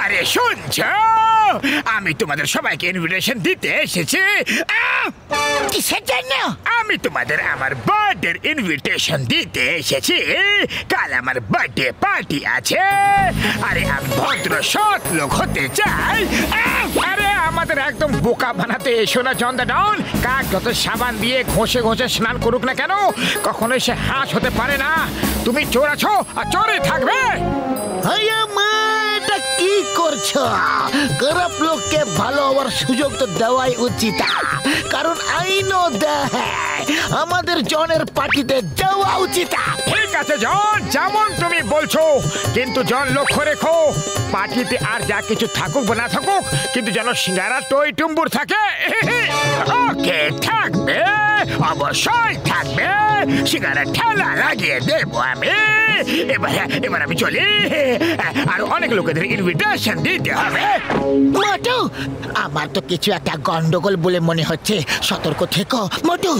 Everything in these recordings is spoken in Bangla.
আরে শুনছো, আমি তোমাদের সবাইকে ইনভিটেশন দিতে এসেছি। কিসের জন্য? আমি তোমাদের আমার বার্থডে ইনভিটেশন দিতে এসেছি। কাল আমার বার্থডে পার্টি আছে। আরে আমি ভদ্র সৎ লোক হতে চাই। আরে আমাদের একদম বোকা বানাতে এসো না জন্দা ডাউন। কাক যত সাবান দিয়ে ঘষে ঘষে স্নান করুক না কেন, কখনোই সে হাঁস হতে পারে না। তুমি চোর আছো আর চোরই থাকবে। কি করছো? খারাপ লোককে ভালো হওয়ার সুযোগ তো দেওয়াই উচিত, কারণ আইনও দেয় আমাদের জনের পার্টিতে যাওয়া উচিত। ঠিক আছে জন, যেমন তুমি বলছো, কিন্তু জন লক্ষ্য রেখো, পার্টিতে আর যা কিছু থাকুক বা না থাকুক, কিন্তু যেন সিঙ্গারা টই টুম্বুর থাকে। ওকে, থাকবে, অবশ্যই থাকবে। সিঙ্গারা ঠেলা লাগিয়ে দেবো আমি। এবার আমি চলি, আর অনেক লোকেদের ইনভিটেশন দিতে হবে। মোটু, আমার তো কিছু একটা গন্ডগোল বলে মনে হচ্ছে, সতর্ক থেকো মোটু।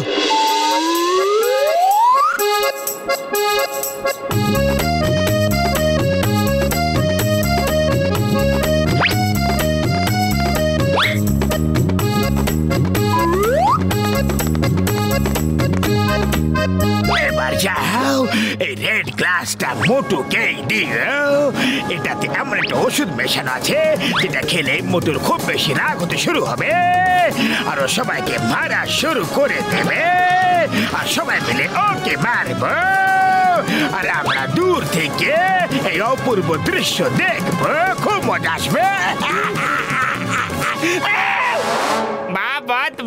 এবার যাও, এই রেড গ্লাসটা মোটুকেই দিও। এটাতে এমন একটা ওষুধ মেশানো আছে যেটা খেলে মোটুর খুব বেশি রাগ হতে শুরু হবে, আর ও সবাইকে মারা শুরু করে দেবে, আর সবাই মিলে ওকে মারব, আর আমরা দূর থেকে এই অপূর্ব দৃশ্য দেখবো। খুব মজা আসবে।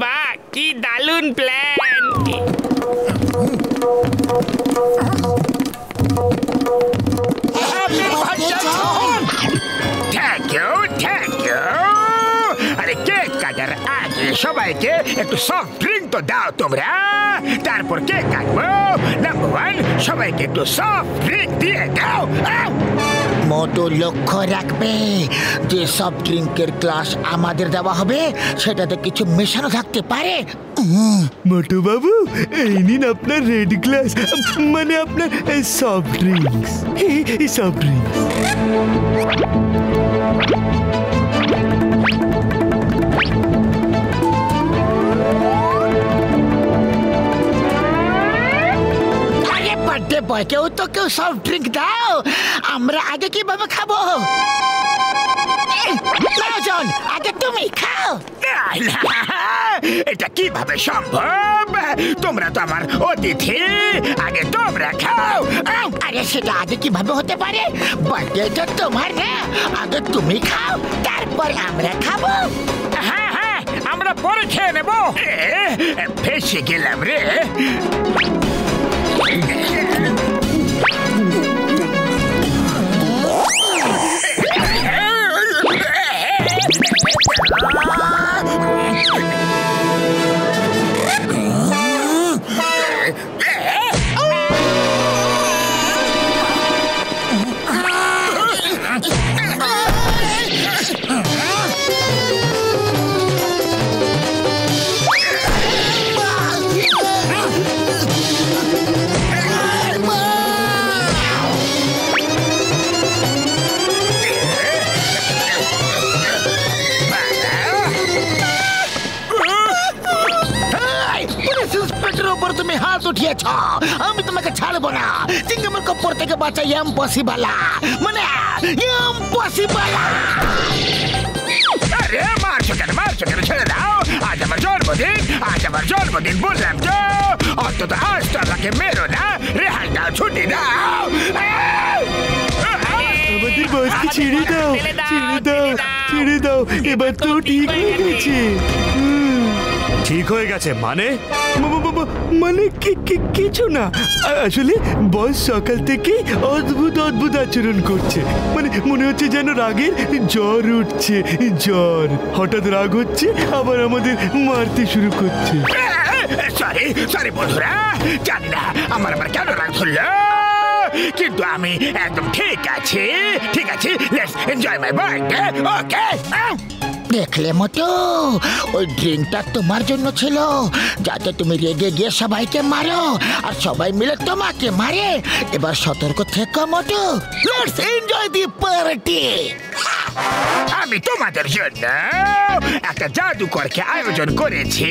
বাহ, কি দারুণ প্ল্যান। Thank you. আরে কেক কাটার আগে সবাইকে একটু সফট ড্রিঙ্ক তো দাও তোমরা, তারপর কেক কাটবো। নাম্বার 1, সবাইকে একটু সফট ড্রিঙ্ক দিয়ে দাও। মোটু লক্ষ্য রাখবে যে সফট ড্রিঙ্কের গ্লাস আমাদের দেওয়া হবে, সেটাতে কিছু মেশানো থাকতে পারে। মোটু বাবু, এই নিন আপনার রেড গ্লাস, মানে আপনার soft drinks. Soft drinks. Birthday বয়কেও তো কেউ সফট ড্রিঙ্ক দাও, আমরা আগে কিভাবে খাবো? জন, আগে তুমি খাও। এটা কিভাবে সম্ভব? তোমরা তো আমার অতিথি, আগে তোমরা খাও। আরে সেটা আগে কিভাবে হতে পারে? বার্থডেটা তোমার না, আগে তুমি খাও, তারপর আমরা খাবো। হ্যাঁ, আমরা পরে খেয়ে নেবো। ফেসে গেলাম রে। তুমি হাত উঠিয়েছ, আমি তোমাকে ছাড়বো না। চিংগামের কপ্পর থেকে বাঁচা ইম্পসিবল, মানে ইম্পসিবল। আরে মারছো কেন, ছেড়ে দাও। আজ আমার জন্মদিন, বললাম তো। অন্তত আজ তো আমাকে মেরো না, রেহাই দাও, ছুটি দাও। আমাদের বসকে ছেড়ে দাও। এবার তো ঠিক হয়ে গেছে। ঠিক হয়ে গেছে মানে? মানে কিছু না, আসলে বস সকাল থেকে অদ্ভুত আচরণ করছে। মানে মনে হচ্ছে যেন রাগের জ্বর উঠছে। হঠাৎ রাগ হচ্ছে, আবার আমাদের মারতে শুরু করছে। সরি বন্ধুরা, জানি না আমার আবার কেন রাগ ধরলো, কিন্তু আমি একদম ঠিক আছি। Let's enjoy my birthday. Okay. দেখলে মতো ওই ড্রিঙ্কটা তোমার জন্য ছিল, যাতে তুমি রেগে গিয়ে সবাইকে মারো আর সবাই মিলে তোমাকে মারে। এবার সতর্ক থেকো মতো। Let's enjoy the party. আমি তোমাদের জন্য একটা জাদুকরকে আয়োজন করেছি।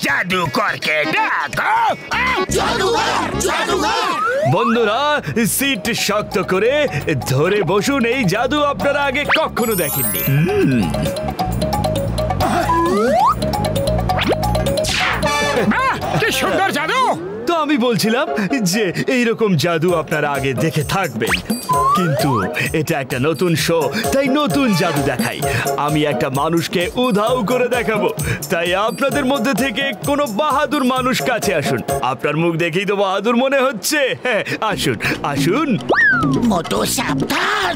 জাদুকরকে ডাকো। বন্ধুরা, সিট শক্ত করে ধরে বসুন। এই জাদু আপনারা আগে কখনো দেখেননি। কি সুন্দর জাদু! তো আমি বলছিলাম যে এইরকম জাদু আপনারা আগে দেখে থাকবেন, কিন্তু এটা একটা নতুন শো, তাই নতুন জাদু দেখাই। আমি একটা মানুষকে উধাও করে দেখাবো, তাই আপনাদের মধ্যে থেকে কোনো বাহাদুর মানুষ কাছে আসুন। আপনার মুখ দেখেই তো বাহাদুর মনে হচ্ছে। হ্যাঁ, আসুন আসুন। মোটো সাবধান।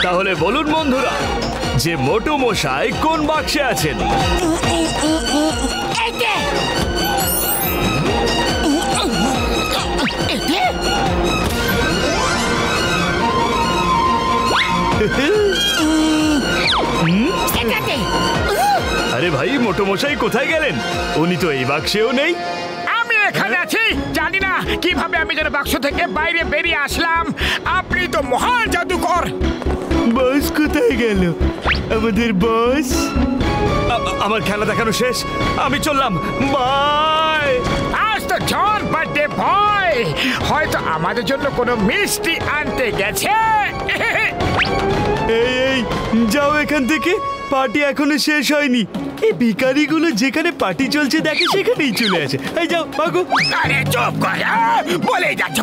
তাহলে বলুন বন্ধুরা, যে মোটু মশাই কোন বাক্সে আছেন? আরে ভাই, মোটু মশাই কোথায় গেলেন? উনি তো এই বাক্সেও নেই। আমি এখানে আছি। জানি না কিভাবে আমি যেন বাক্স থেকে বাইরে বেরিয়ে আসলাম। আপনি তো মহান জাদুকর। বস কোথায় গেল? আমাদের বস। আমার খেলা দেখানো শেষ, আমি চললাম। বাই। আজ তো জন বার্থডে বয়, হয়তো আমাদের জন্য কোনো মিষ্টি আনতে গেছে। এই যাও এখান থেকে, পার্টি এখনো শেষ হয়নি। এই ভিখারিগুলো যেখানে পার্টি চলছে দেখে সেখানেই চলে আসে। এই যাও ভাগো। আরে চুপ কর, বলে যাচ্ছে।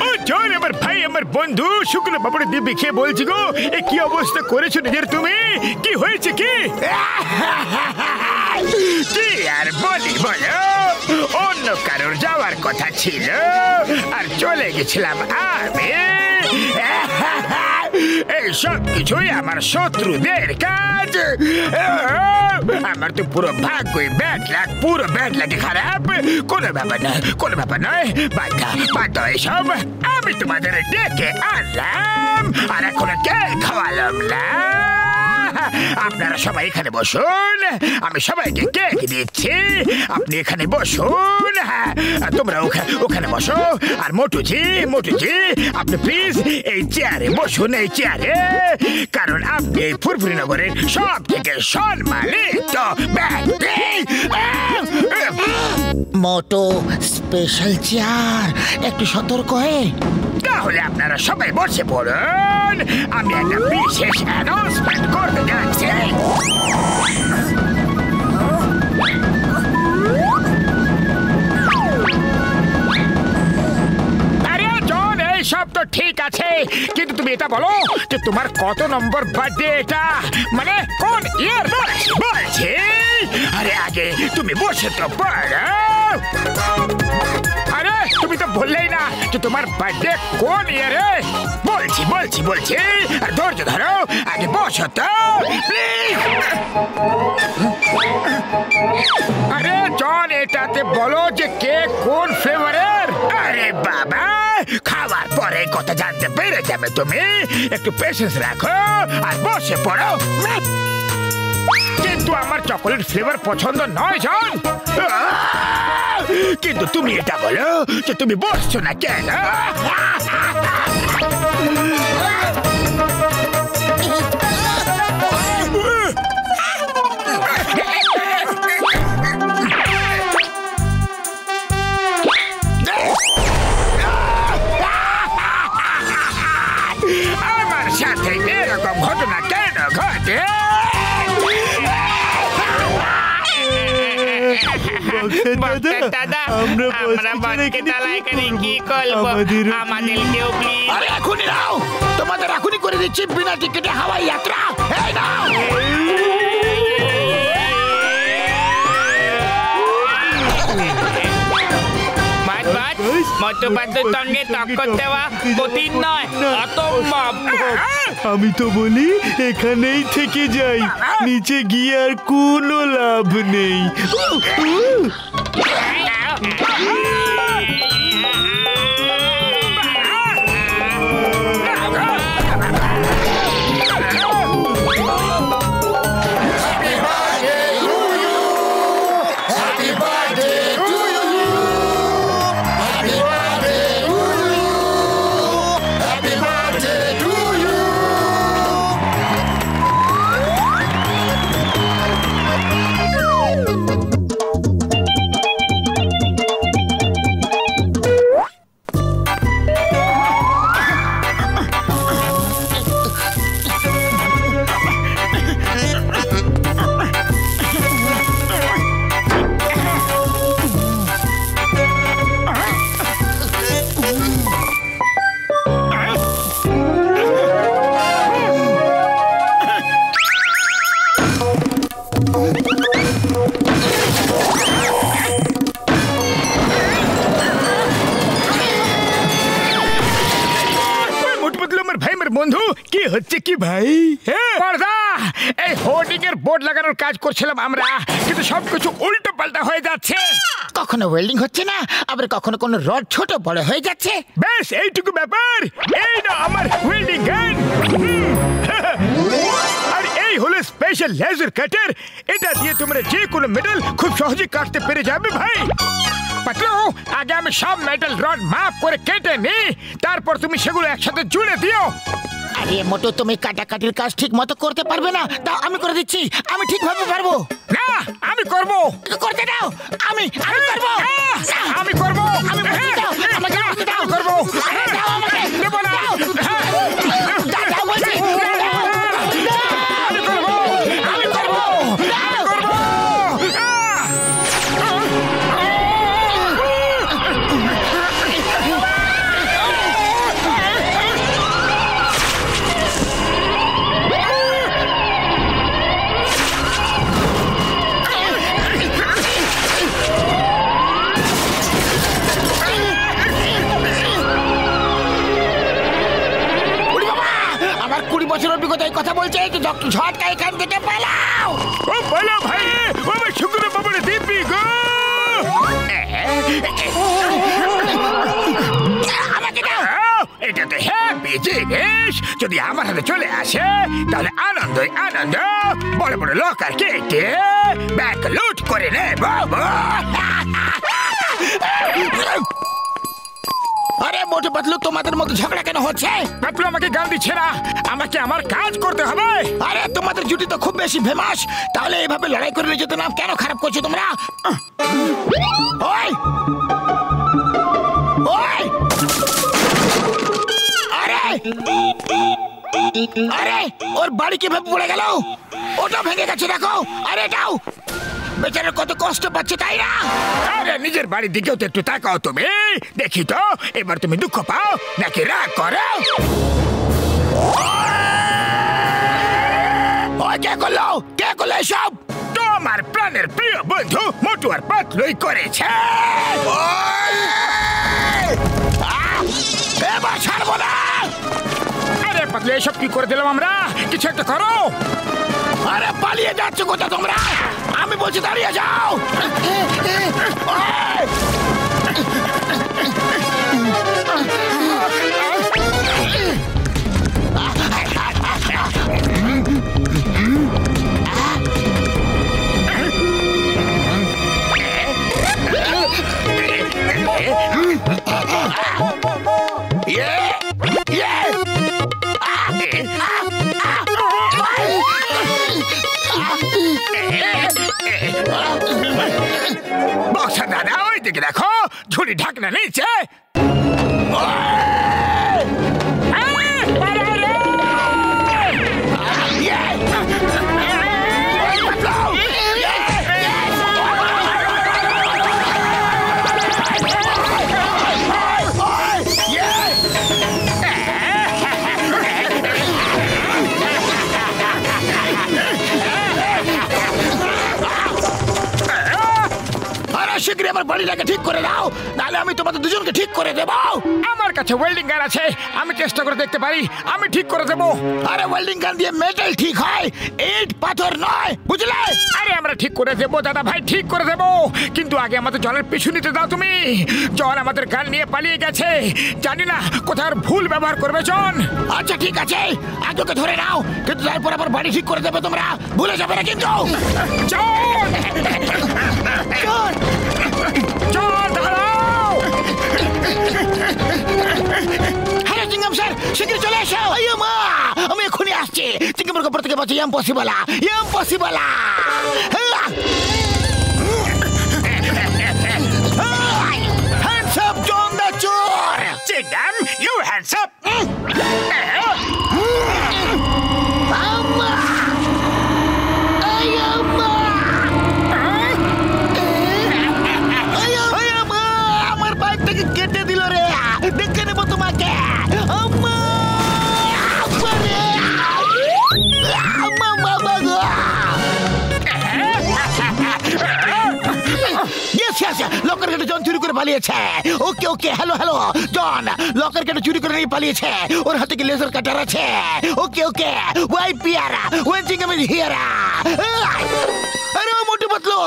ও জন, আমার ভাই, আমার বন্ধু, শুকনো পাপড়ে দিব্যি খেয়ে বলছি গো, এ কি অবস্থা করেছো নিজের তুমি? কি হয়েছে কি? কি আর বলি বলো, অন্য কারোর যাওয়ার কথা ছিল আর চলে গেছিলাম আমি। এই সব কিছুই আমার শত্রুদের কাজ। আমার তো পুরো ভাগ্যই ব্যাড লাগ, পুরো ব্যাড লাগে খারাপ। কোনো ব্যাপার নয়। বাদ দাও এসব। আমি তোমাদের ডেকে আনলাম আর এখন কে খাওয়ালাম না। আপনারা সবাই এখানে বসুন, আমি সবাইকে কেক দিচ্ছি। আপনি এখানে বসুন, হ্যাঁ তোমরা ওখানে বসো। আর মোটুজি, আপনি প্লিজ এই চেয়ারে বসুন, এই চেয়ারে, কারণ আপনি এই ফুরফুরি নগরের সব থেকে সম্মানিত ব্যক্তি। মোটো স্পেশাল চেয়ার, একটু সতর্ক হয়ে। তাহলে আপনারা সবাই বসে পড়ুন, আমি একটা বিশেষ অ্যানাউন্সমেন্ট করতে যাচ্ছি। আরে জন, এই সব তো ঠিক আছে, কিন্তু তুমি এটা বলো যে তোমার কত নম্বর বার্থডে এটা, মানে কোন ইয়ার বলছি। আরে আগে তুমি বসে তো পড়ো। আরে তুমি তো বললেই না যে তোমার বার্থডে কোন ইয়ারে। বলছি, আর ধৈর্য ধরো, আগে বসো তো প্লিজ। আরে জন, এটাতে বলো যে কেক কোন ফ্লেভারের। আরে বাবা, খাওয়ার পরে কথা জানতে পেরে যাবে তুমি। একটু পেশেন্স রাখো আর বসে পড়ো। কিন্তু আমার চকোলেট ফ্লেভার পছন্দ নয় জন। কিন্তু তুমি এটা বলো যে তুমি বসছো না কেন? বক্সের দাদা আমরা বসকে তালায় করে কি করব আমাদেরকেও প্লিজ। আরে এখনই নাও, তোমাদের এখনই করে দিচ্ছি বিনা টিকিটে হাওয়াই যাত্রা। এই নাও। মটুপাতুর সঙ্গে টক্কর দেওয়া কঠিন নয়, অসম্ভব। আমি তো বলি এখানেই থেকে যাই, নিচে গিয়ে আর কোনো লাভ নেই। বন্ধু কি হচ্ছে কি ভাই? এই হোর্ডিং এর বোর্ড লাগানোর কাজ করছিলাম আমরা, কিন্তু সবকিছু উল্টো পাল্টা হয়ে যাচ্ছে। কখনো ওয়েল্ডিং হচ্ছে না, আবার কখনো কোনো রড ছোট বড় হয়ে যাচ্ছে। বেশ এইটুকু ব্যাপার। এই না আমার ওয়েল্ডিং গান, আর এই হলো স্পেশাল লেজার কাটার। এটা দিয়ে তোমরা যে কোনো মেটাল খুব সহজে কাটতে পেরে যাবে ভাই। পাতলু, আগে আমি সব মেটাল রড মাপ করে কেটে নিই, তারপর তুমি সেগুলো একসাথে জুড়ে দিও। আরে মোটো, তুমি কাটাকাটির কাজ ঠিক মতো করতে পারবে না, তা আমি করে দিচ্ছি। আমি ঠিকভাবে পারবো না, আমি করবো। করতে দাও, আমি করবো। আমি করবো, আমি করবো। দেব না, দাও বলছি। অভিজ্ঞতায় কথা বলছে, ঝটকা এখান থেকে পালাও। ও বলো ভাই, ও শুক্র বাবুর দিব্যি গো। আমাকে দাও। এটা তো হ্যাপি জিনিস, যদি আমার হাতে চলে আসে তাহলে আনন্দই আনন্দ। বড় বড় লোক আর কেটে ব্যাগ লুট করে নে বাবা। আরে মোটু পাতলু, তোমাদের মধ্যে ঝগড়া কেন হচ্ছে? পাতলু আমাকে গান দিচ্ছে না, আমাকে আমার কাজ করতে হবে। আরে তোমাদের জুটি তো খুব বেশি ফেমাস, তাহলে এভাবে লড়াই করে যেতে না। কেন খারাপ করছো তোমরা? ওই ওই, আরে আরে ওর বাড়ি কিভাবে পড়ে গেল? ওটা ভেঙে গেছে দেখো। আরে এটাও, বেচারা কত কষ্ট পাচ্ছে, তাই না? আরে নিজের বাড়ির দিকেও তো একটু তাকাও তুমি, দেখি তো এবার তুমি দুঃখ পাও নাকি রাগ করো? কে করলো? কে করলো এসব? তোমার প্রাণের প্রিয় বন্ধু মোটু আর পাতলুই করেছে। এবার ছাড়বো না। আরে পাতলু, এসব কি করে দিলাম আমরা? কিছু একটা করো। আরে পালিয়ে যাচ্ছ কোথায় তোমরা? আমি বলছি দাঁড়িয়ে যাও। বক্সা দাদা, ওই দিকে দেখো, ঝুড়ি ঢাকনা নিচে। তাড়াতাড়ি আমার বাড়িটাকে ঠিক করে দাও, নাহলে আমি তোমাদের দুজনকে ঠিক করে দেবো। আমার কাছে ওয়েল্ডিং গান আছে, আমি চেষ্টা করে দেখতে পারি, আমি ঠিক করে দেবো। আরে ওয়েল্ডিং গান দিয়ে মেটাল ঠিক হয়, ইট পাথর নয়, বুঝলে? আরে আমরা ঠিক করে দেবো দাদা ভাই, ঠিক করে দেবো, কিন্তু আগে আমাদের জনের পিছু নিতে দাও তুমি। জন আমাদের গান নিয়ে পালিয়ে গেছে, জানি না কোথায় ভুল ব্যবহার করবে জন। আচ্ছা ঠিক আছে, আগে ওকে ধরে নাও, কিন্তু তারপর আবার বাড়ি ঠিক করে দেবে তোমরা, ভুলে যাবে না কিন্তু। জন জন জন দাঁড়াও। হ্যালো চিংগাম স্যার, শিগগিরই চলে এসো। আইয়ো মা, আমি এখনই আসছি। চিংগামের কবর থেকে বাঁচা ইম্পসিবল, ইম্পসিবল। হ্যান্ডস আপ জন দা চোর। চিংগাম, ইউ হ্যান্ডস আপ। আম্মা, আইয়ো মা, আইয়ো মা, আমার বাইক থেকে কেটে দিল রে, দেখে নেবো তোমাকে। আম্মা, আম্মা রে, আম্মা, বাবা গো। লকার কেটে জন চুরি করে পালিয়েছে। ওকে ওকে, হ্যালো হ্যালো জন, লকার কেটে চুরি করে নিয়ে পালিয়েছে, ওর হাতে কি লেজার কাটার আছে? ওকে ওকে, ওয়াই পিয়ারা ওয়েঞ্চিং আমি হিয়ারা। আরে ও মোটু পাতলো,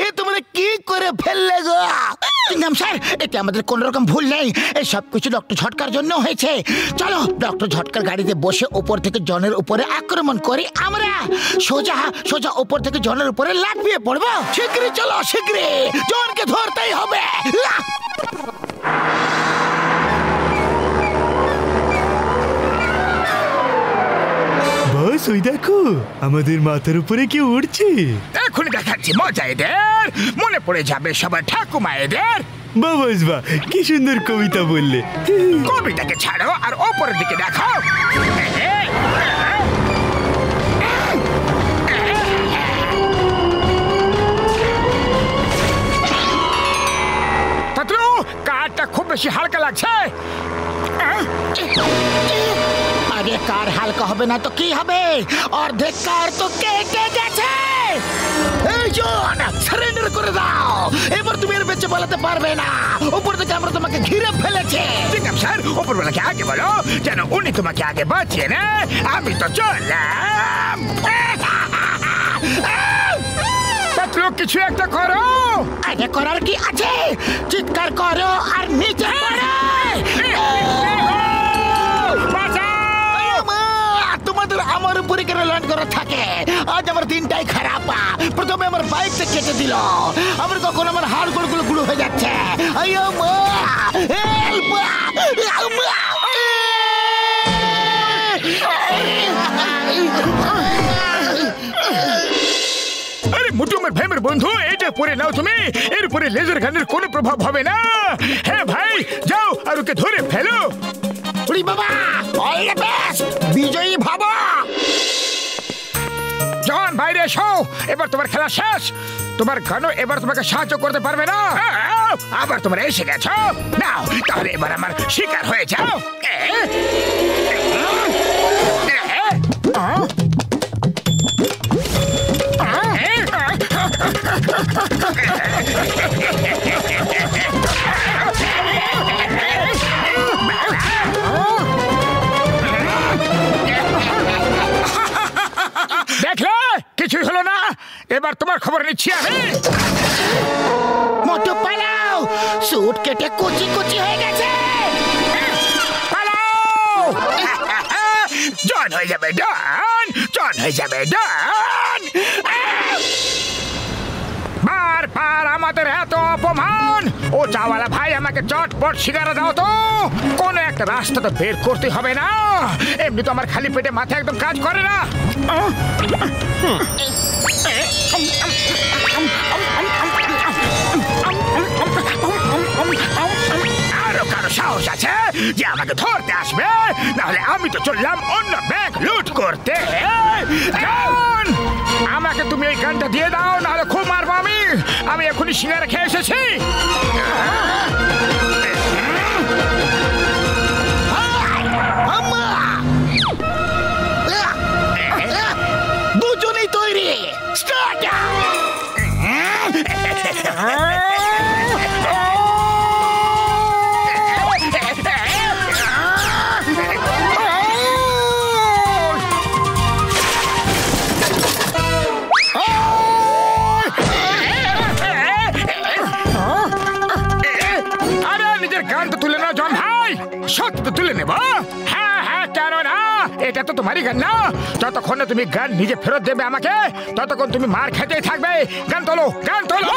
এ তোমরা কি করে ফেললে গো? চিংগাম স্যার, এতে আমাদের কোন রকম ভুল নেই, এই সব কিছু ডক্টর ঝটকার জন্য হয়েছে। চলো ডক্টর ঝটকার গাড়িতে বসে উপর থেকে জনের উপরে আক্রমণ করি আমরা, সোজা সোজা উপর থেকে জনের উপরে লাফিয়ে পড়বো। শীঘ্রই চলো, শীঘ্রই, জনকে ধরতেই হবে। বস ওই দেখো, আমাদের মাথার উপরে কি উড়ছে। এখনই দেখাচ্ছি মজা এদের, মনে পড়ে যাবে সবার ঠাকুমা এদের। বাবাস বা, কি সুন্দর কবিতা বললে। কবিতাকে ছাড়ো আর ওপরের দিকে দেখো। পাতলু, কারটা খুব বেশি হালকা লাগছে। আরে কার হালকা হবে না তো কি হবে, অর্ধেক কার তো কেটে গেছে। এই জন, সারেন্ডার করে দাও, এবার তুমি এর বেঁচে পালাতে পারবে না, উপর থেকে আমরা তোমাকে ঘিরে ফেলেছে। চিংগাম স্যার, উপরওয়ালাকে আগে বলো যেন উনি তোমাকে আগে বাঁচিয়ে নেয়, আমি তো চললাম। পাতলু, কিছু একটা করো। আরে করার কি আছে, চিৎকার করো আর নিচে পড়ো। তোমাদের আমার উপরে কেন ল্যান্ড করা থাকে? আজ আমার দিনটাই খারাপ। প্রথমে আমার বাইকটা কেটে দিল, আবার কখন আমার হাড় গোড়গুলো গুঁড়ো হয়ে যাচ্ছে। আইয়ো মা, হেল্প! আরে মুটুমের ভাইমের বন্ধু, এটা পরে নাও তুমি, এর উপরে লেজার গানের কোনো প্রভাব হবে না। হ্যাঁ ভাই, যাও আর ওকে ধরে ফেলো। উড়ি বাবা, অল দ্য বেস্ট, বিজয়ী ভাবা। জন বাইরে এসো, এবার তোমার খেলা শেষ, তোমার গানও এবার তোমাকে সাহায্য করতে পারবে না। আবার তোমরা এসে গেছো, নাও তাহলে এবার আমার শিকার হয়ে যাও। দেখলে কিছুই হলো না, এবার তোমার খবর নিচ্ছি আমি। মোটু পালাও, স্যুট কেটে কুচি কুচি হয়ে গেছে। পালাও। জন হয়ে যাবে ডন, জন হয়ে যাবে ডন। বারবার আমাদের এত অপমান। ও চাওয়ালা ভাই, আমাকে চটপট শিকারা দাও তো, কোন একটা রাস্তা তো বের করতে হবে না, এমনি তো আমার খালি পেটে মাথা একদম কাজ করে না। আরো কারো সাহস আছে যে আমাকে ধরতে আসবে? নাহলে আমি তো চললাম অন্য ব্যাংক লুট করতে। আমাকে তুমি এই গানটা দিয়ে দাও, নাহলে খুব মারবো আমি। আমি এখনই সিঙ্গারা খেয়ে এসেছি। দুজনেই তৈরি, স্টার্ট। রক্ত তুলে নেব। হ্যাঁ হ্যাঁ, কেন না, এটা তো তোমারই গান না। যতক্ষণ না তুমি গান নিজে ফেরত দেবে আমাকে, ততক্ষণ তুমি মার খেতেই থাকবে। গান তোলো, গান তোলো।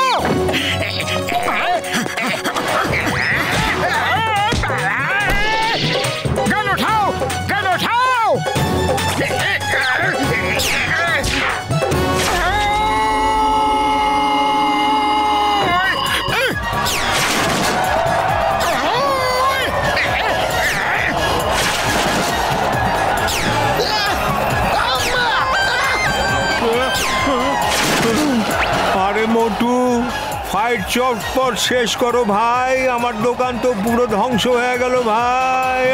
গান ওঠাও, গান ওঠাও। আরে মোটু, ফাইট চটপট শেষ করো ভাই, আমার দোকান তো পুরো ধ্বংস হয়ে গেল ভাই।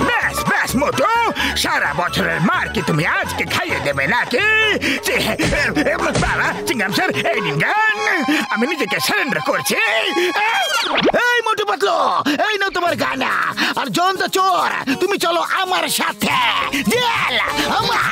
ব্যাস ব্যাস মোটু, সারা বছরের মার কি তুমি আজকে খাইয়ে দেবে নাকি? বাবা চিংগাম স্যার, এই নিন গান, আমি নিজেকে সারেন্ডার করছি। এই মোটু পাতলু, এই নাও তোমার গানা। আর জয়ন্ত চোর, তুমি চলো আমার সাথে জেল। আমার